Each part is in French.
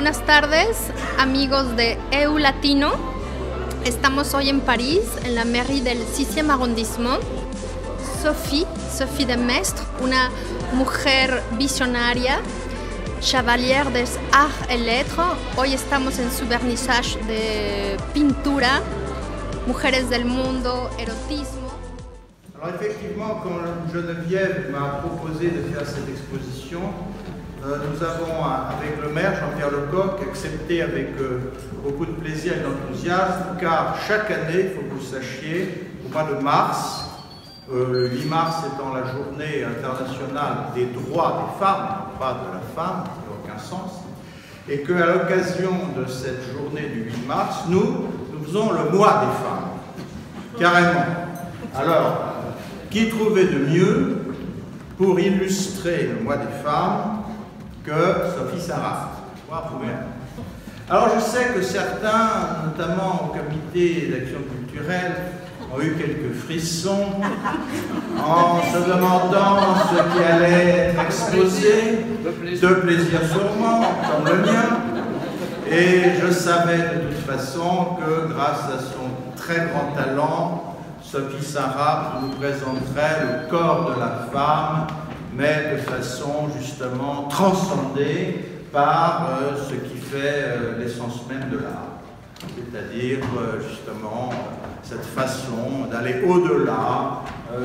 Buenas tardes, amigos de EU Latino. Estamos hoy en París, en la mairie del 6e arrondissement. Sophie de Maistre, una mujer visionaria, chevalier des arts et lettres. Hoy estamos en su vernissage de pintura, mujeres del mundo, erotismo. Alors effectivement, quand Geneviève m'a proposé de faire cette exposition, nous avons, avec le maire Jean-Pierre Lecoq, accepté avec beaucoup de plaisir et d'enthousiasme, car chaque année, il faut que vous sachiez, au mois de mars, le 8 mars étant la journée internationale des droits des femmes, pas de la femme, ça n'a aucun sens, et qu'à l'occasion de cette journée du 8 mars, nous faisons le mois des femmes, carrément. Alors, qui trouvait de mieux pour illustrer le mois des femmes que Sophie Sarraft? Alors je sais que certains, notamment au comité d'action culturelle, ont eu quelques frissons en se demandant ce qui allait être exposé, de plaisir sûrement, comme le mien. Et je savais de toute façon que grâce à son très grand talent, Sophie Sarraft nous présenterait le corps de la femme, mais de façon justement transcendée par ce qui fait l'essence même de l'art. C'est-à-dire justement cette façon d'aller au-delà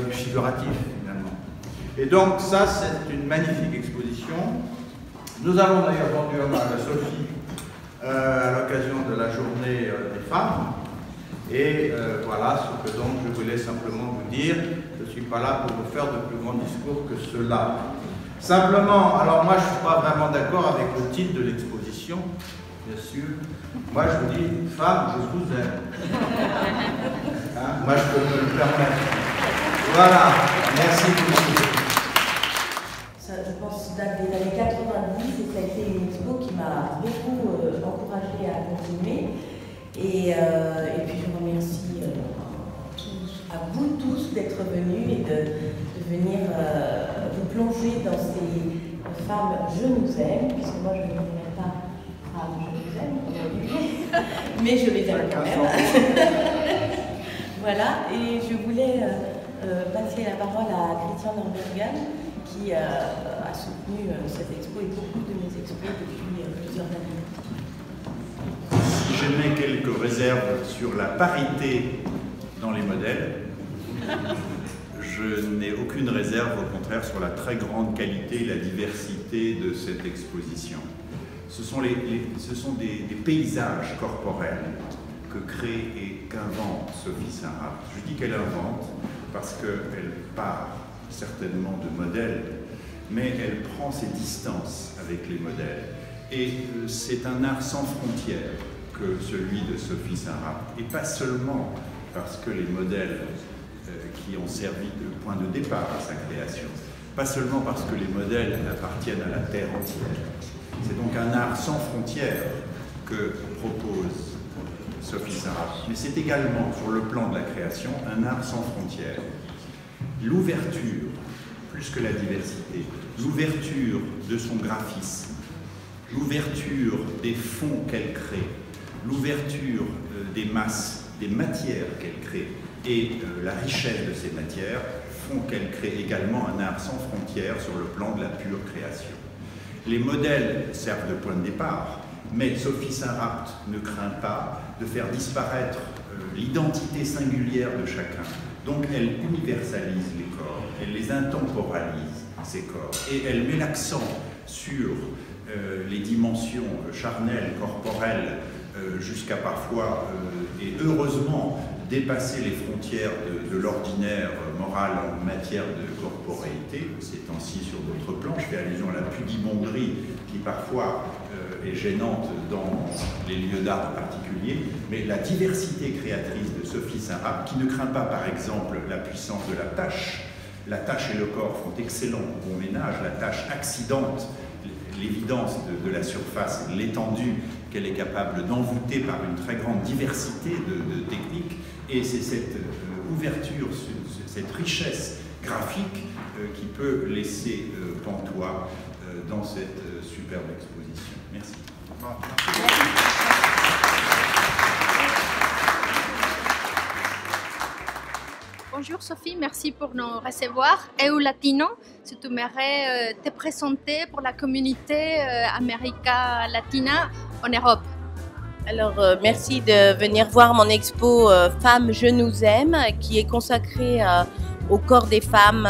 du figuratif finalement. Et donc ça c'est une magnifique exposition. Nous avons d'ailleurs rendu hommage à Sophie à l'occasion de la journée des femmes. Et voilà ce que donc je voulais simplement vous dire. Je ne suis pas là pour vous faire de plus grands discours que cela. Simplement, alors moi je ne suis pas vraiment d'accord avec le titre de l'exposition, bien sûr. Moi je vous dis, femme, je vous aime. Hein, moi je peux me le permettre. Voilà, merci beaucoup. Ça, je pense, date des années 90 et ça a été une expo qui m'a beaucoup encouragée à continuer. Et puis je remercie à vous tous d'être venus et de venir vous plonger dans ces femmes je nous aime, puisque moi je ne dirais pas femmes je nous aime, mais je les aime quand même. Voilà, et je voulais passer la parole à Christian Norbergan qui a soutenu cette expo et beaucoup de mes expos depuis plusieurs années. Je mets quelques réserves sur la parité dans les modèles. Je n'ai aucune réserve, au contraire, sur la très grande qualité et la diversité de cette exposition. Ce sont des paysages corporels que crée et qu'invente Sophie Sarraft. Je dis qu'elle invente parce qu'elle part certainement de modèles, mais elle prend ses distances avec les modèles. Et c'est un art sans frontières que celui de Sophie Sarraft, et pas seulement parce que les modèles qui ont servi de point de départ à sa création, pas seulement parce que les modèles appartiennent à la terre entière. C'est donc un art sans frontières que propose Sophie Sarraft, mais c'est également, sur le plan de la création, un art sans frontières. L'ouverture, plus que la diversité, l'ouverture de son graphisme, l'ouverture des fonds qu'elle crée, l'ouverture des masses, des matières qu'elle crée et la richesse de ces matières font qu'elle crée également un art sans frontières sur le plan de la pure création. Les modèles servent de point de départ, mais Sophie Sarraft ne craint pas de faire disparaître l'identité singulière de chacun. Donc elle universalise les corps, elle les intemporalise, ces corps, et elle met l'accent sur les dimensions charnelles, corporelles, jusqu'à parfois, et heureusement, dépasser les frontières de l'ordinaire moral en matière de corporéité. Ces temps-ci, sur d'autres plans, je fais allusion à la pudibonderie qui parfois est gênante dans les lieux d'art en particulier, mais la diversité créatrice de Sophie Sarraft, qui ne craint pas, par exemple, la puissance de la tâche. La tâche et le corps font excellent bon ménage, la tâche accidente l'évidence de la surface, l'étendue qu'elle est capable d'envoûter par une très grande diversité de techniques. Et c'est cette ouverture, cette richesse graphique qui peut laisser pantois dans cette superbe exposition. Merci. Bonjour Sophie, merci pour nous recevoir. EU Latino, si tu m'aimerais te présenter pour la communauté América Latina en Europe. Alors, merci de venir voir mon expo Femmes, je nous aime, qui est consacrée au corps des femmes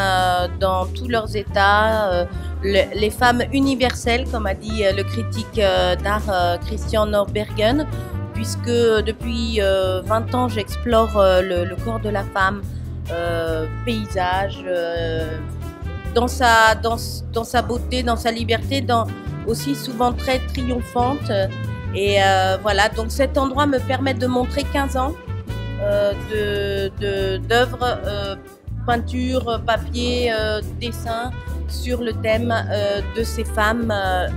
dans tous leurs états, les femmes universelles, comme a dit le critique d'art Christian Norbergen, puisque depuis 20 ans, j'explore le corps de la femme, paysage, dans sa beauté, dans sa liberté, aussi souvent très triomphante. Et voilà, donc cet endroit me permet de montrer 15 ans d'œuvres, peinture, papier, dessin sur le thème de ces femmes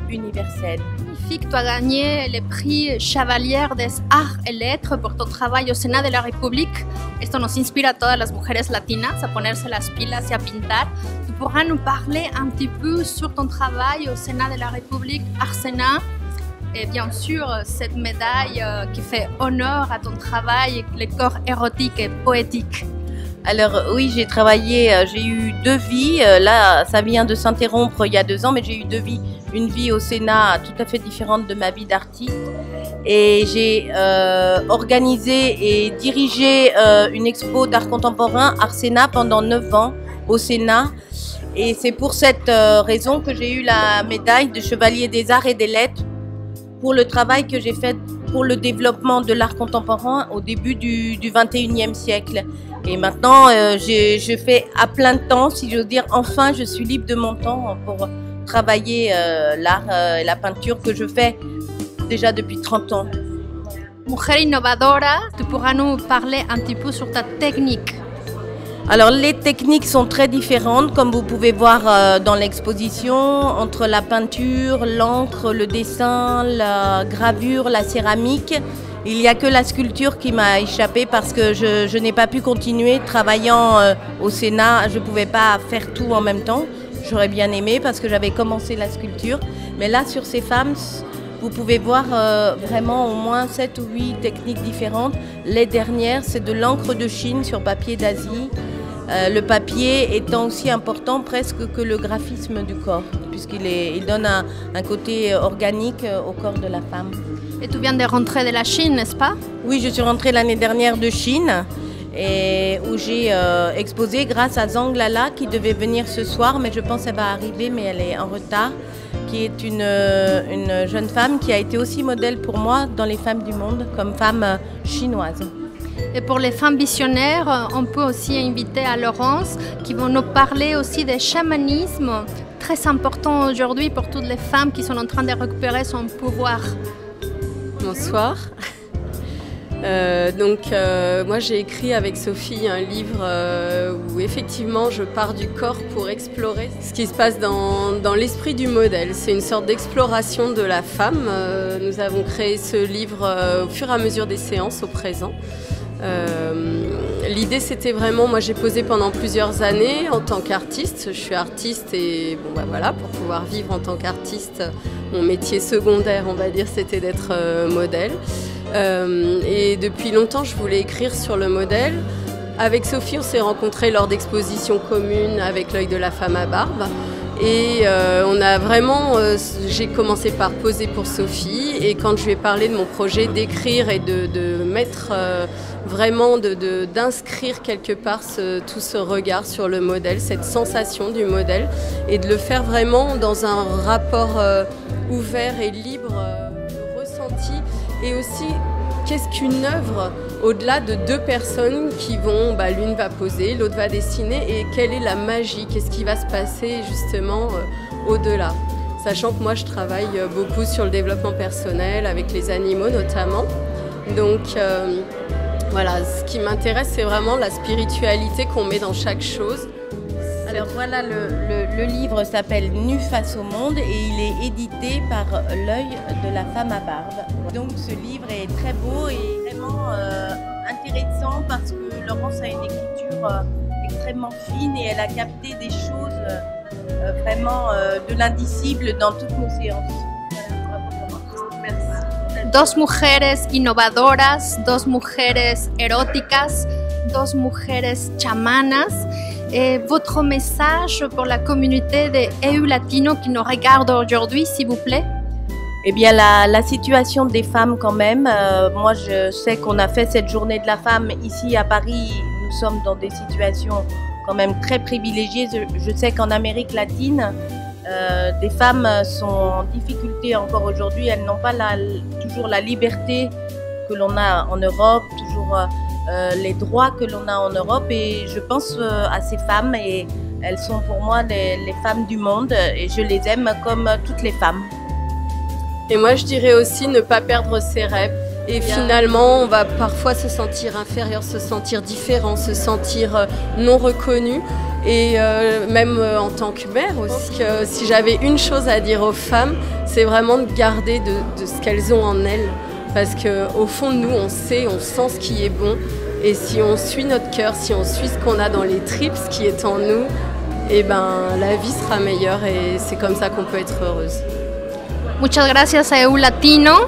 universelles. Magnifique, tu as gagné le prix Chevalier des Arts et Lettres por tu travail au Sénat de la République. Esto nos inspira a todas las mujeres latinas a ponerse las pilas y a pintar. Tu pourras nous parler un petit peu sur ton travail au Sénat de la République, Arsenat, et bien sûr cette médaille qui fait honneur à ton travail, le corps érotique et poétique. Alors oui, j'ai travaillé, j'ai eu 2 vies, là ça vient de s'interrompre il y a 2 ans, mais j'ai eu 2 vies, une vie au Sénat tout à fait différente de ma vie d'artiste, et j'ai organisé et dirigé une expo d'art contemporain Arsenat pendant 9 ans au Sénat, et c'est pour cette raison que j'ai eu la médaille de Chevalier des Arts et des Lettres pour le travail que j'ai fait pour le développement de l'art contemporain au début du 21e siècle. Et maintenant, je fais à plein temps, si j'ose dire, enfin je suis libre de mon temps pour travailler l'art et la peinture que je fais déjà depuis 30 ans. Mujer innovadora, tu pourras nous parler un petit peu sur ta technique. Alors les techniques sont très différentes, comme vous pouvez voir dans l'exposition, entre la peinture, l'encre, le dessin, la gravure, la céramique. Il n'y a que la sculpture qui m'a échappé parce que je n'ai pas pu continuer. Travaillant au Sénat, je ne pouvais pas faire tout en même temps. J'aurais bien aimé parce que j'avais commencé la sculpture. Mais là, sur ces femmes, vous pouvez voir vraiment au moins 7 ou 8 techniques différentes. Les dernières, c'est de l'encre de Chine sur papier d'Asie. Le papier étant aussi important presque que le graphisme du corps, puisqu'il donne un côté organique au corps de la femme. Et tu viens de rentrer de la Chine, n'est-ce pas? Oui, je suis rentrée l'année dernière de Chine, et où j'ai exposé grâce à Zhang Lala qui devait venir ce soir, mais je pense qu'elle va arriver, mais elle est en retard, qui est une jeune femme qui a été aussi modèle pour moi dans les femmes du monde, comme femme chinoise. Et pour les femmes visionnaires, on peut aussi inviter à Laurence qui vont nous parler aussi du chamanisme, très important aujourd'hui pour toutes les femmes qui sont en train de récupérer son pouvoir. Bonsoir. Moi j'ai écrit avec Sophie un livre où effectivement je pars du corps pour explorer ce qui se passe dans l'esprit du modèle. C'est une sorte d'exploration de la femme. Nous avons créé ce livre au fur et à mesure des séances au présent. L'idée c'était vraiment, moi j'ai posé pendant plusieurs années en tant qu'artiste, je suis artiste et bon bah voilà, pour pouvoir vivre en tant qu'artiste, mon métier secondaire on va dire c'était d'être modèle, et depuis longtemps je voulais écrire sur le modèle. Avec Sophie on s'est rencontrés lors d'expositions communes avec l'œil de la femme à barbe. Et on a vraiment, j'ai commencé par poser pour Sophie, et quand je lui ai parlé de mon projet d'écrire et de mettre vraiment, d'inscrire quelque part tout ce regard sur le modèle, cette sensation du modèle, et de le faire vraiment dans un rapport ouvert et libre de ressenti, et aussi qu'est-ce qu'une œuvre au-delà de 2 personnes qui vont, l'une va poser, l'autre va dessiner, et quelle est la magie, qu'est-ce qui va se passer justement au-delà. Sachant que moi je travaille beaucoup sur le développement personnel, avec les animaux notamment. Donc voilà, ce qui m'intéresse c'est vraiment la spiritualité qu'on met dans chaque chose. Alors voilà, le livre s'appelle Nue face au monde et il est édité par l'œil de la femme à barbe. Donc ce livre est très beau et vraiment intéressant parce que Laurence a une écriture extrêmement fine et elle a capté des choses vraiment de l'indicible dans toutes nos séances. Merci. Dos mujeres innovadoras, dos mujeres eróticas, dos mujeres chamanas. Votre message pour la communauté de EU Latino qui nous regarde aujourd'hui, s'il vous plaît? Eh bien, la situation des femmes quand même. Moi, je sais qu'on a fait cette journée de la femme ici à Paris. Nous sommes dans des situations quand même très privilégiées. Je sais qu'en Amérique latine, des femmes sont en difficulté encore aujourd'hui. Elles n'ont pas toujours la liberté que l'on a en Europe, toujours les droits que l'on a en Europe. Et je pense à ces femmes et elles sont pour moi les femmes du monde et je les aime comme toutes les femmes. Et moi, je dirais aussi ne pas perdre ses rêves. Et finalement, on va parfois se sentir inférieur, se sentir différent, se sentir non reconnu. Et même en tant que mère aussi, que si j'avais une chose à dire aux femmes, c'est vraiment de garder de ce qu'elles ont en elles. Parce qu'au fond de nous, on sait, on sent ce qui est bon. Et si on suit notre cœur, si on suit ce qu'on a dans les tripes, ce qui est en nous, eh ben, la vie sera meilleure et c'est comme ça qu'on peut être heureuse. Muchas gracias a EU Latino.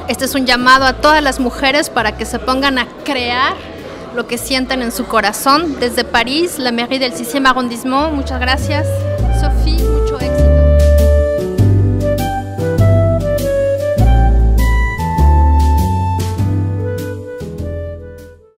Este es un llamado a todas las mujeres para que se pongan a crear lo que sienten en su corazón. Desde París, la mairie del 6e arrondissement. Muchas gracias, Sophie. Mucho éxito.